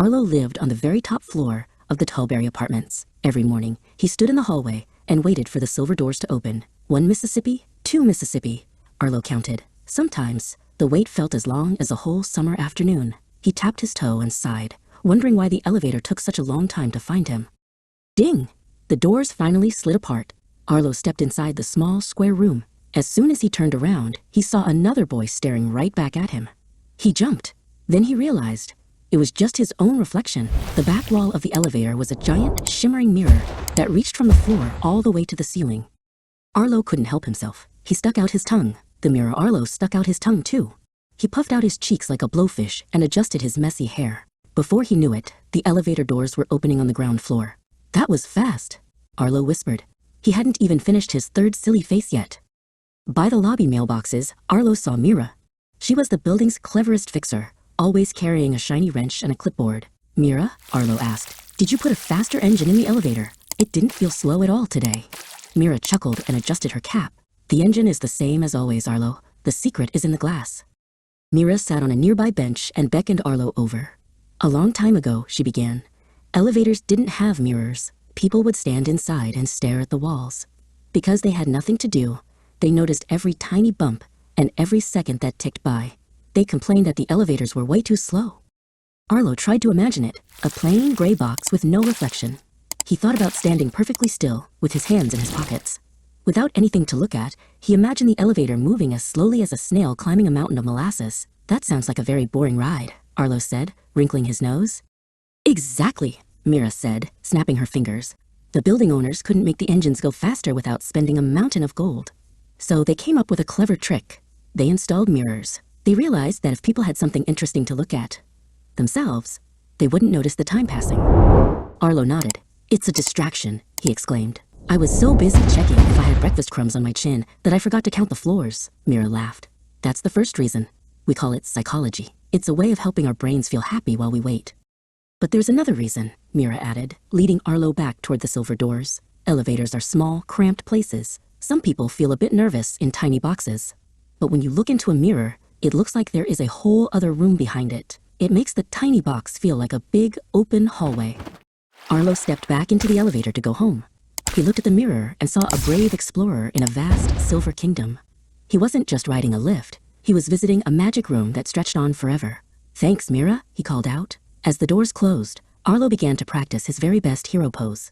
Arlo lived on the very top floor of the Tallberry Apartments. Every morning, he stood in the hallway and waited for the silver doors to open. 1 Mississippi, 2 Mississippi, Arlo counted. Sometimes, the wait felt as long as a whole summer afternoon. He tapped his toe and sighed, wondering why the elevator took such a long time to find him. Ding! The doors finally slid apart. Arlo stepped inside the small, square room. As soon as he turned around, he saw another boy staring right back at him. He jumped. Then he realized it was just his own reflection. The back wall of the elevator was a giant, shimmering mirror that reached from the floor all the way to the ceiling. Arlo couldn't help himself. He stuck out his tongue. The mirror Arlo stuck out his tongue too. He puffed out his cheeks like a blowfish and adjusted his messy hair. Before he knew it, the elevator doors were opening on the ground floor. That was fast, Arlo whispered. He hadn't even finished his third silly face yet. By the lobby mailboxes, Arlo saw Mirra. She was the building's cleverest fixer, always carrying a shiny wrench and a clipboard. Mirra, Arlo asked, did you put a faster engine in the elevator? It didn't feel slow at all today. Mirra chuckled and adjusted her cap. The engine is the same as always, Arlo. The secret is in the glass. Mirra sat on a nearby bench and beckoned Arlo over. A long time ago, she began, elevators didn't have mirrors. People would stand inside and stare at the walls. Because they had nothing to do, they noticed every tiny bump and every second that ticked by. They complained that the elevators were way too slow. Arlo tried to imagine it, a plain gray box with no reflection. He thought about standing perfectly still, with his hands in his pockets. Without anything to look at, he imagined the elevator moving as slowly as a snail climbing a mountain of molasses. That sounds like a very boring ride, Arlo said, wrinkling his nose. Exactly, Mirra said, snapping her fingers. The building owners couldn't make the engines go faster without spending a mountain of gold. So they came up with a clever trick. They installed mirrors. They realized that if people had something interesting to look at themselves, they wouldn't notice the time passing. Arlo nodded. It's a distraction, he exclaimed. I was so busy checking if I had breakfast crumbs on my chin that I forgot to count the floors, Mirra laughed. That's the first reason. We call it psychology. It's a way of helping our brains feel happy while we wait. But there's another reason, Mirra added, leading Arlo back toward the silver doors. Elevators are small, cramped places. Some people feel a bit nervous in tiny boxes. But when you look into a mirror, it looks like there is a whole other room behind it. It makes the tiny box feel like a big, open hallway. Arlo stepped back into the elevator to go home. He looked at the mirror and saw a brave explorer in a vast silver kingdom. He wasn't just riding a lift. He was visiting a magic room that stretched on forever. Thanks, Mirra, he called out. As the doors closed, Arlo began to practice his very best hero pose.